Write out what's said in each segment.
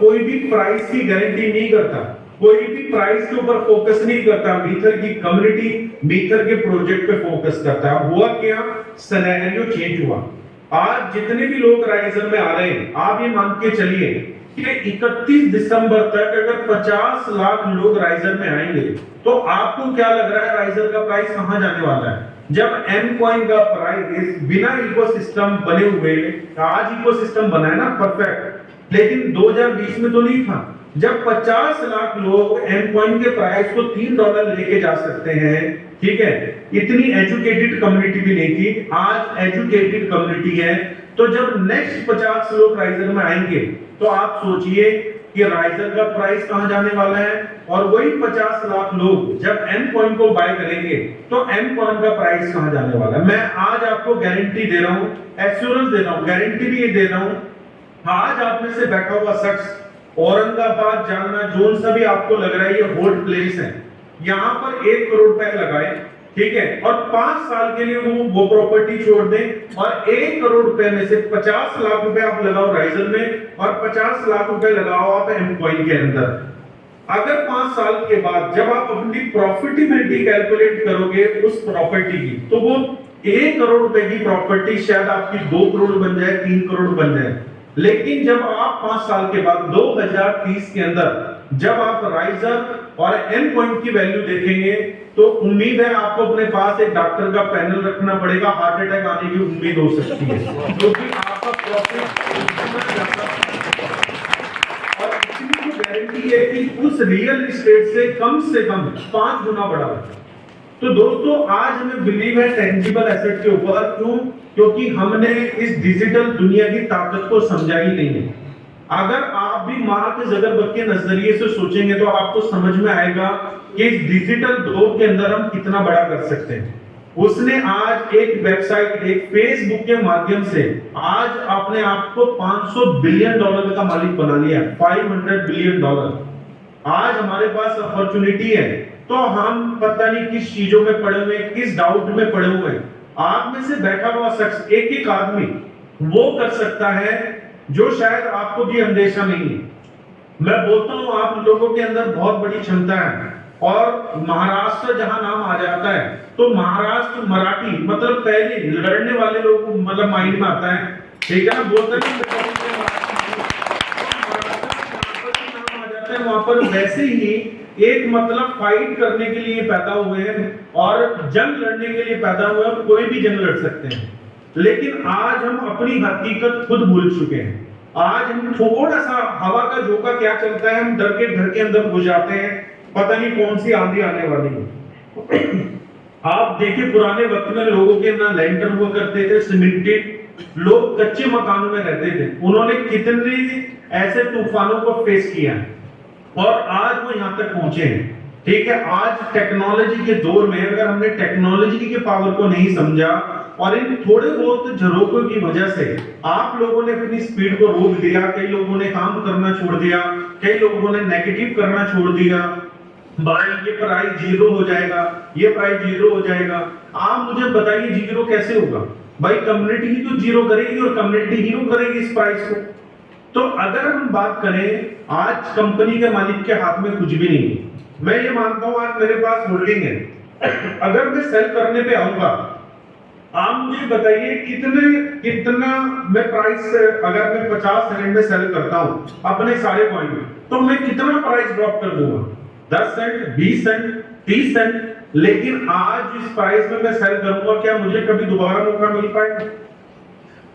कोई भी प्राइस की गारंटी नहीं करता, कोई भी प्राइस के ऊपर फोकस नहीं करता, मीथर की कम्युनिटी मीथर के प्रोजेक्ट पे फोकस करता है। हुआ क्या, सिनेरियो चेंज हुआ। आज जितने भी लोग राइजर में आ रहे हैं, आप ये मान के चलिए कि 31 दिसंबर तक अगर 50 लाख लोग राइजर में आएंगे तो आपको क्या लग रहा है राइजर का प्राइस कहां जाने वाला है? जब एम कॉइन का प्राइस बिना इकोसिस्टम बने हुए, आज इकोसिस्टम बना है ना परफेक्ट, लेकिन 2020 में तो नहीं था। जब 50 लाख लोग एम कॉइन के प्राइस को $3 लेके जा सकते हैं, ठीक है, इतनी एजुकेटेड कम्युनिटी भी नहीं थी, आज एजुकेटेड कम्युनिटी है। तो जब नेक्स्ट 50 लोग राइजर में आएंगे तो आप सोचिए कि राइजर का प्राइस कहां जाने वाला है। और वही 50 लाख लोग जब एम कॉइन को बाय करेंगे तो एम कॉइन का प्राइस कहां जाने वाला है। मैं आज आपको गारंटी दे रहा हूं, एश्योरेंस दे रहा हूं, गारंटी भी ये दे रहा हूं, आज आप में से बैठा हुआ शख्स औरंगाबाद, जालना, जोन सा भी आपको लग रहा है ये हॉट प्लेस है, यहां पर 1 करोड़ रुपए लगाए, ठीक है, और 5 साल के लिए वो प्रॉपर्टी छोड़ दें और 1 करोड़ रुपए में से 50 लाख रुपए आप लगाओ राइजर में और 50 लाख रुपए लगाओ आप एम कॉइन के अंदर। अगर 5 साल के बाद जब आप अपनी प्रॉफिटेबिलिटी कैलकुलेट करोगे उस प्रॉपर्टी की, तो वो 1 करोड़ रुपए की प्रॉपर्टी शायद आपकी 2 करोड़ बन जाए, 3 करोड़ बन जाए। लेकिन जब आप 5 साल के बाद 2030 के अंदर जब आप राइजर और एम कॉइन की वैल्यू देखेंगे तो उम्मीद है आपको अपने पास एक डॉक्टर का पैनल रखना पड़ेगा, हार्ट अटैक आने की उम्मीद हो सकती है, क्योंकि आपका प्रॉफिट और इतनी गारंटी है कि उस रियल एस्टेट से कम 5 गुना बढ़ा है। तो दोस्तों आज हमें बिलीव है टेंजिबल एसेट के ऊपर, क्यों? क्योंकि हमने इस डिजिटल दुनिया की ताकत को समझा ही नहीं है। अगर आप भी मार्क जकरबर्ग के नजरिए से सोचेंगे तो आपको समझ में आएगा कि इस डिजिटल दौर के अंदर हम कितना बड़ा कर सकते हैं। उसने आज एक वेबसाइट, एक फेसबुक के माध्यम से आज अपने आप को $500 बिलियन का मालिक बना लिया, $500 बिलियन। आज हमारे पास अपॉर्चुनिटी है, तो हम पता नहीं किस चीजों में पड़े हुए, किस डाउट में पड़े हुए हैं। आप में से बैठा हुआ शख्स, एक एक आदमी वो कर सकता है जो शायद आपको भी अंदेशा नहीं है। मैं बोलता हूं आप लोगों के अंदर बहुत बड़ी क्षमता है। और महाराष्ट्र जहां नाम आ जाता है तो महाराष्ट्र मराठी मतलब पहले लड़ने वाले लोग मतलब माइंड में आता है, ठीक है ना, बोलते हैं वहां पर वैसे ही एक मतलब फाइट करने के लिए पैदा हुए हैं और जंग लड़ने के लिए पैदा हुए हैं, कोई भी जंग लड़ सकते हैं। लेकिन आज हम अपनी हकीकत खुद भूल चुके हैं। आज हम थोड़ा सा हवा का झोंका क्या चलता है, हम डर के घर के अंदर घुस जाते हैं, पता नहीं कौन सी आंधी आने वाली है। आप देखिए पुराने वक्त में लोगों के ना लैंटर हुआ करते थे, सीमेंटेड, लोग कच्चे मकानों में रहते थे। उन्होंने कितने ऐसे तूफानों को फेस किया और आज वो यहाँ तक पहुंचे हैं, ठीक है। आज टेक्नोलॉजी के दौर में अगर हमने टेक्नोलॉजी के पावर को नहीं समझा और इन थोड़े बहुत झरोकों की वजह से आप लोगों ने अपनी स्पीड को रोक दिया, कई लोगों ने काम करना छोड़ दिया, कई लोगों ने नेगेटिव करना छोड़ दिया, भाई ये प्राइस 0 हो जाएगा, ये प्राइस 0 हो जाएगा। आप मुझे बताइए 0 कैसे होगा? भाई कम्युनिटी ही तो 0 करेगी और कम्युनिटी ही तो करेगी इस प्राइस को। तो अगर हम बात करें, आज कंपनी के मालिक के हाथ में कुछ भी नहीं है। मैं ये मानता हूं आज मेरे पास होल्डिंग है, अगर मैं सेल करने पे आऊंगा, आप मुझे बताइए कितना मैं प्राइस, अगर मैं 50 सेकंड में सेल करता हूं अपने सारे पॉइंट, तो मैं कितना प्राइस ड्रॉप कर दूंगा? 10 सेंट, 20 सेंट, 30 सेंट। लेकिन आज जिस प्राइस में मैं सेल करूंगा, क्या मुझे कभी दोबारा मौका मिल पाएगा?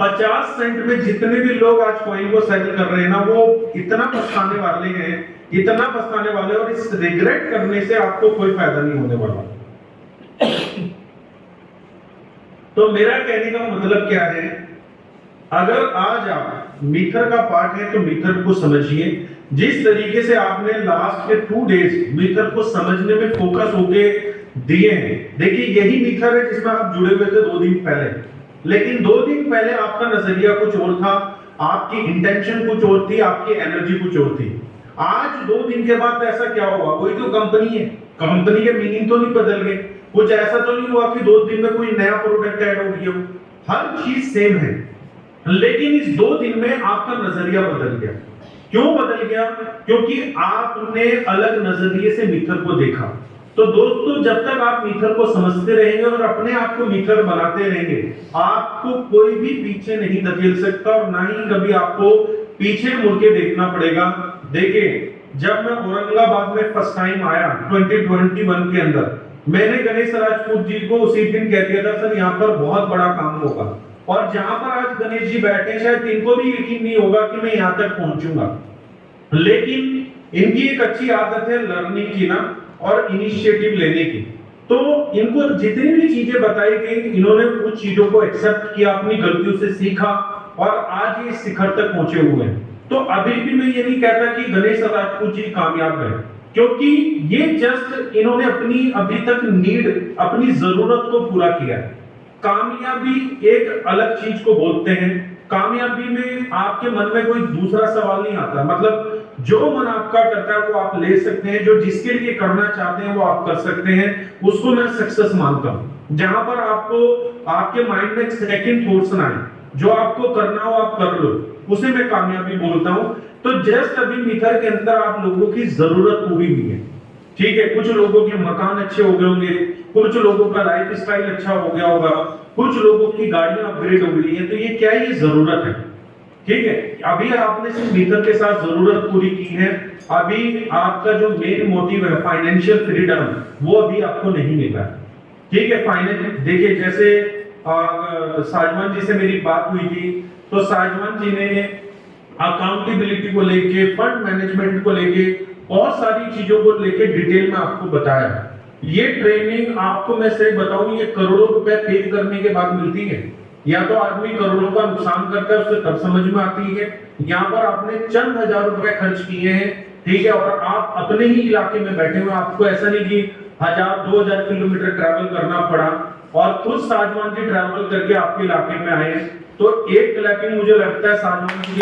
50 सेंट में जितने भी लोग आज कॉइन को सेल कर रहे हैं ना, वो इतना पछताने वाले हैं, इतना पछताने वाले, और इस रिग्रेट करने से आपको कोई फायदा नहीं होने वाला। तो मेरा कहने का मतलब क्या है, अगर आज आप मीथर का पार्ट है तो मीथर को समझिए। जिस तरीके से आपने लास्ट के 2 डेज मीथर को समझने में फोकस होके दिए हैं, देखिए यही मीथर है जिसमें आप जुड़े हुए थे 2 दिन पहले। लेकिन 2 दिन पहले आपका नजरिया कुछ और था, आपकी इंटेंशन कुछ और थी, आपकी एनर्जी कुछ और थी। आज 2 दिन के बाद ऐसा क्या हुआ? कोई तो कंपनी है, कंपनी के मीनिंग तो नहीं बदल गए, कुछ ऐसा तो नहीं हुआ कि 2 दिन में कोई नया प्रोडक्ट ऐड हो गया। हर चीज सेम है, लेकिन इस 2 दिन में आपका नजरिया बदल गया। क्यों बदल गया? क्योंकि आपने अलग नजरिए से मीथर को देखा। तो दोस्तों, जब तक आप मीथर को समझते रहेंगे और अपने आप को मीथर बनाते रहेंगे, आपको कोई भी पीछे नहीं धकेल सकता और ना ही कभी आपको पीछे मुड़ के देखना पड़ेगा। देखिए, जब मैं औरंगाबाद में फर्स्ट टाइम आया 2021 के अंदर, मैंने गणेश राजपूत जी को उसी दिन कह दिया था, सर यहाँ पर बहुत बड़ा काम होगा। और जहां पर आज गणेश जी बैठे, शायद इनको भी यकीन नहीं होगा कि मैं यहाँ तक पहुंचूंगा। लेकिन इनकी एक अच्छी आदत है लर्निंग की ना, और इनिशिएटिव लेने की। तो इनको जितनी भी चीजें बताई गई, इन्होंने कुछ चीजों को एक्सेप्ट किया, अपनी गलतियों से सीखा और आज ये शिखर तक पहुंचे हुए हैं। तो अभी भी मैं ये नहीं कहता कि गणेश राजपूत जी कामयाब है, क्योंकि ये जस्ट इन्होंने अपनी अभी तक नीड, अपनी जरूरत को पूरा किया है। कामयाबी एक अलग चीज को बोलते हैं। कामयाबी में आपके मन में कोई दूसरा सवाल नहीं आता, मतलब जो मन आपका करता है वो आप ले सकते हैं, जो जिसके लिए करना चाहते हैं वो आप कर सकते हैं, उसको मैं सक्सेस मानता हूं। जहां पर आपको आपके माइंड में सेकंड थॉट्स ना आए, जो आपको करना हो आप कर लो, उसे मैं कामयाबी बोलता हूं। तो जस्ट अभी मीथर के अंदर आप लोगों की जरूरत पूरी हुई है, ठीक है। कुछ लोगों के मकान अच्छे हो गए होंगे, कुछ लोगों का लाइफ स्टाइल अच्छा हो गया होगा, कुछ लोगों की गाड़ियां अपग्रेड हो गई है। तो ये क्या है? ये जरूरत है, ठीक है। अभी आपने सिर्फ मीथर के साथ जरूरत पूरी की है। अभी आपका जो मेन मोटिव है फाइनेंशियल फ्रीडम, वो अभी आपको नहीं मिला, ठीक है। फाइनेंस देखिए, जैसे साजवान जी से मेरी बात हुई थी, तो साजवान जी ने अकाउंटेबिलिटी को लेके, फंड मैनेजमेंट को लेके, बहुत सारी चीजों को लेके डिटेल में आपको बताया। ये ट्रेनिंग आपको मैं सही बताऊं, ये करोड़ों रुपए पे करने के बाद मिलती है। या तो आदमी करोड़ों का नुकसान करता है, उसे तब समझ में आती है। यहाँ पर आपने चंद हजार रुपए खर्च किए हैं, ठीक है, और आप अपने ही इलाके में बैठे हुए, आपको ऐसा नहीं कि 1000-2000 किलोमीटर ट्रैवल करना पड़ा, और खुद साजवान जी ट्रैवल करके आपके इलाके में आए। तो एक क्लैपिंग मुझे लगता है साजवान जी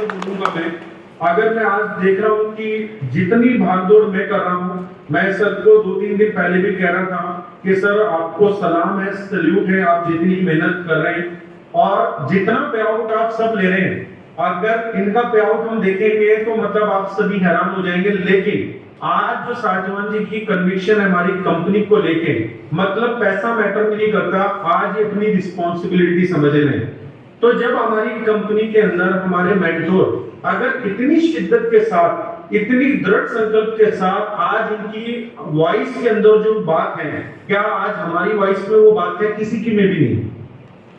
बोलूंगा मैं। अगर मैं आज देख रहा हूं कि जितनी भागदौड़ मैं कर रहा हूं, मैं सर को 2-3 दिन पहले भी कह रहा था कि सर आपको सलाम है, सल्यूट है, आप जितनी मेहनत कर रहे हैं और जितना पे आउट आप सब ले रहे हैं। अगर इनका पे आउट हम देखेंगे तो मतलब आप सभी हैरान हो जाएंगे। लेकिन आज जो साजवान जी की कन्विक्शन है हमारी कंपनी को लेके, मतलब पैसा मैटर नहीं करता, आज ये अपनी रिस्पॉन्सिबिलिटी समझ रहे हैं। तो जब हमारी कंपनी के अंदर हमारे मेंटोर अगर इतनी शिद्दत के साथ, इतनी दृढ़ संकल्प के साथ आज इनकी वॉइस के अंदर जो बात है, क्या आज हमारी वॉइस में वो बात है? किसी की में भी नहीं।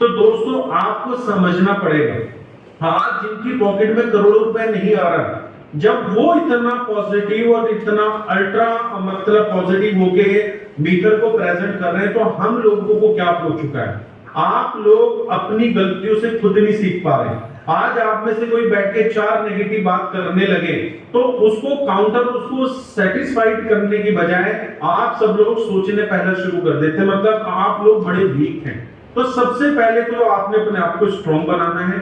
तो दोस्तों, आपको समझना पड़ेगा, आज जिनकी पॉकेट में करोड़ों रुपए नहीं आ रहा, जब वो इतना पॉजिटिव और इतना अल्ट्रा मतलब पॉजिटिव होके मीटर को प्रेजेंट कर रहे हैं, तो हम लोगों को क्या हो चुका है? आप लोग अपनी गलतियों से खुद नहीं सीख पा रहे। आज आप में से कोई बैठ के 4 नेगेटिव बात करने लगे, तो उसको काउंटर, उसको सेटिस्फाइड करने की बजाय आप सब लोग सोचने पहले शुरू कर देते, मतलब आप लोग बड़े वीक हैं। तो सबसे पहले तो आपने अपने आप को स्ट्रॉन्ग बनाना है।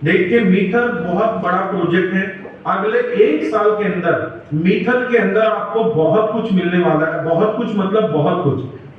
देखिए, मीथर बहुत बड़ा प्रोजेक्ट है। अगले 1 साल के अंदर मीथर के अंदर आपको बहुत कुछ मिलने वाला है, बहुत कुछ मतलब बहुत कुछ।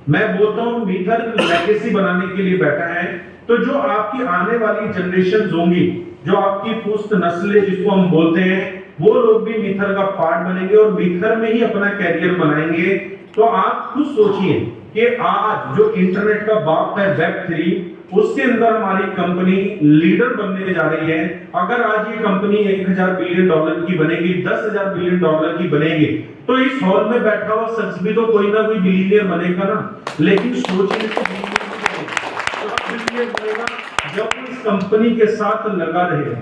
मैं बोलता हूं मीथर लेगेसी बनाने के लिए बैठा है। तो जो आपकी आने वाली जनरेशन होंगी, जो आपकी पुश्त नस्लें जिसको हम बोलते हैं, वो लोग भी मीथर का पार्ट बनेंगे और मीथर में ही अपना कैरियर बनाएंगे। तो आप खुद सोचिए कि आज जो इंटरनेट का बाप है वेब 3, उसके अंदर हमारी कंपनी लीडर बनने जा रही है। अगर आज ये कंपनी 1000 बिलियन डॉलर की बनेगी, 10,000 बिलियन डॉलर की बनेगी, तो इस हॉल में बैठा हुआ शख्स भी तो कोई ना कोई बिलियनियर बनेगा ना। लेकिन सोचिए जब इस कंपनी के साथ लगा रहेगा,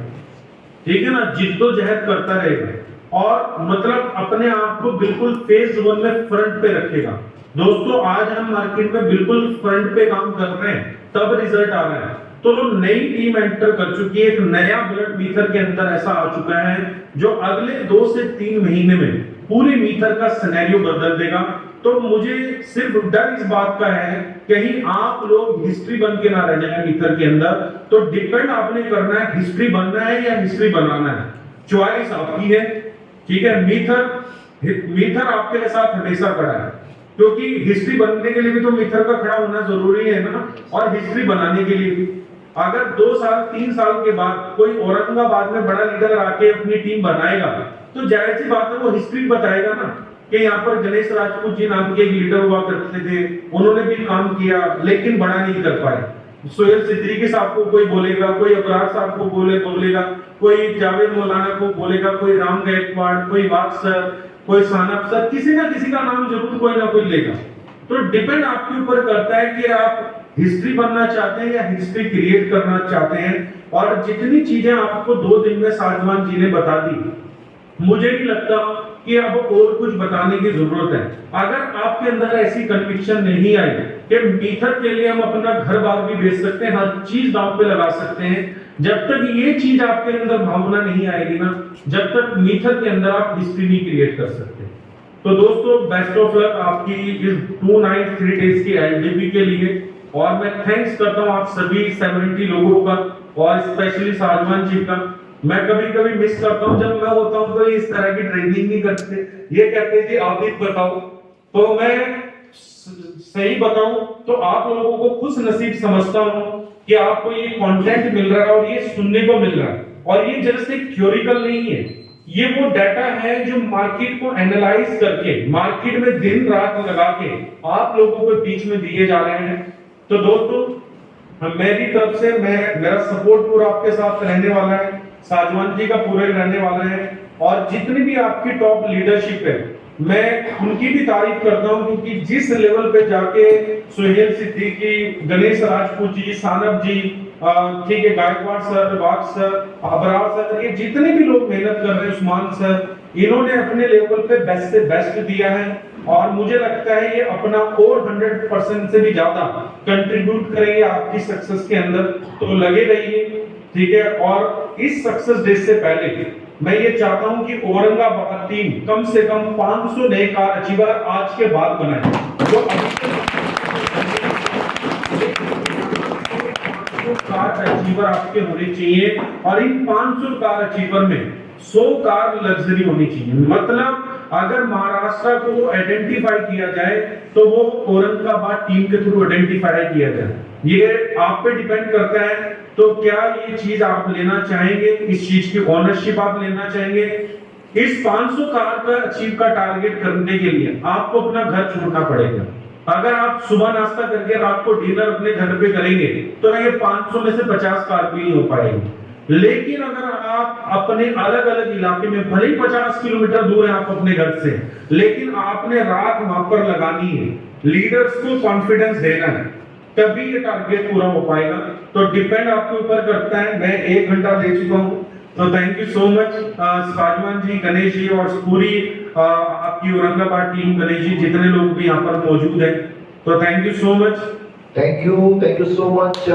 ठीक है ना, जिद्दोजहद करता रहेगा और मतलब अपने आप को बिल्कुल फेज 1 में फ्रंट पे रखेगा। दोस्तों, आज हम मार्केट में बिल्कुल फ्रंट पे काम कर रहे हैं, तब रिजल्ट आ रहा है। तो नई टीम एंटर कर चुकी है, एक नया ब्लड मीथर के अंदर ऐसा आ चुका है जो अगले 2 से 3 महीने में पूरे मीथर का सिनेरियो बदल देगा। तो मुझे सिर्फ डर इस बात का है कहीं आप लोग हिस्ट्री बन के ना रह जाए मीथर के अंदर। तो डिपेंड आपने करना है, हिस्ट्री बनना है या हिस्ट्री बनाना है, चॉइस आपकी है, ठीक है। मीथर आपके साथ हमेशा खड़ा है, क्योंकि हिस्ट्री बनने के लिए भी तो मिथर का खड़ा होना जरूरी है ना, और हिस्ट्री बनाने के लिए भी। अगर 2 साल 3 साल के बाद कोई औरंगाबाद में बड़ा लीडर आके अपनी टीम बनाएगा, तो जाहिर सी बात है वो हिस्ट्री बताएगा ना कि यहाँ पर गणेश राजपूत जी नाम के एक लीडर हुआ करते थे, उन्होंने भी काम किया लेकिन बड़ा नहीं कर पाए। सोहेल सिद्दीकी साहब को कोई बोलेगा, कोई अबरार साहब को बोलेगा, कोई जावेद मौलाना को बोलेगा, कोई राम गायकवाड़, कोई वाक सर, कोई सानप सर, किसी ना किसी का नाम जरूर कोई ना कोई लेगा। तो डिपेंड आपके ऊपर करता है कि आप हिस्ट्री बनना चाहते हैं या हिस्ट्री क्रिएट करना चाहते हैं। और जितनी चीजें आपको 2 दिन में साजवान जी ने बता दी, मुझे नहीं लगता कि अब और कुछ बताने की जरूरत है। अगर आपके अंदर ऐसी कन्विक्शन नहीं आई कि मीथर के लिए हम अपना घर बार भी बेच सकते हैं, हर चीज दांव पे लगा सकते हैं, जब तक ये चीज आपके अंदर भावना नहीं आएगी ना, जब तक मीथर के अंदर आप हिस्ट्री नहीं क्रिएट कर सकते। तो दोस्तों, बेस्ट ऑफ लक आपकी इस 2 नाइट 3 डेज की एलडीपी के लिए। और मैं थैंक्स करता हूं आप सभी 70 लोगों का, और स्पेशली साजवान जी का। मैं कभी कभी मिस करता हूं, जब मैं होता हूं तो इस तरह की ट्रेनिंग नहीं करते, ये कहते जी आप भी बताओ। तो मैं सही बताऊं तो आप लोगों को खुश नसीब समझता हूं कि आपको ये कंटेंट मिल रहा है और ये सुनने को मिल रहा है। और ये जस्ट एक थ्योरिकल नहीं है, ये वो डाटा है जो मार्केट को एनालाइज करके, मार्केट में दिन रात लगा के आप लोगों के बीच में दिए जा रहे हैं। तो दोस्तों, मेरी तरफ से मेरा सपोर्ट पूरा आपके साथ रहने वाला है, साजवान जी का पूरे रहने वाला है। और जितनी भी आपकी टॉप लीडरशिप है, मैं उनकी भी तारीफ करता हूं, क्योंकि जिस लेवल पे जाके सोहेल सिद्दीकी, गणेश राजपूत जी, सानप जी, ठीक है, गायकवाड़ सर, वाक सर, अबरार सर, ये जितने भी लोग मेहनत कर रहे हैं, उस्मान सर, इन्होंने अपने लेवल पे बेस्ट से बेस्ट दिया है। और मुझे लगता है ये अपना और 100% से भी ज्यादा कंट्रीब्यूट करेंगे आपकी सक्सेस के अंदर। तो लगे रहिए, ठीक है। और इस सक्सेस डे से पहले मैं ये चाहता हूं कि औरंगाबाद टीम कम से कम 500 नए कार अचीवर आज के बाद बनाए, जो कार अचीवर आपके होने चाहिए। और इन 500 कार अचीवर में 100 कार लग्जरी होनी चाहिए। मतलब अगर महाराष्ट्र को आइडेंटिफाई किया जाए तो वो औरंगाबाद टीम के थ्रू आइडेंटिफाई किया जाए, ये आप पे डिपेंड करता है। तो क्या ये चीज आप लेना चाहेंगे, इस चीज की ओनरशिप आप लेना चाहेंगे? इस 500 कार का अचीव का टारगेट करने के लिए आपको अपना घर छोड़ना पड़ेगा। अगर आप सुबह नाश्ता करके रात को डिनर अपने घर पे करेंगे तो ये 500 में से 50 कार भी नहीं हो पाएगी। लेकिन अगर आप अपने अलग अलग इलाके में, भले ही 50 किलोमीटर दूर है आप अपने घर से, लेकिन आपने रात वहां पर लगानी है, लीडर्स को कॉन्फिडेंस देना है, तभी ये टारगेट पूरा हो पाएगा। तो डिपेंड आपके ऊपर करता है। मैं 1 घंटा दे चुका हूं, तो thank you so much Sajwan ji, Ganesh ji और पूरी आपकी औरंगाबाद टीम, गणेश जी, जितने लोग भी यहाँ पर मौजूद हैं। तो thank you so much. Thank you so much,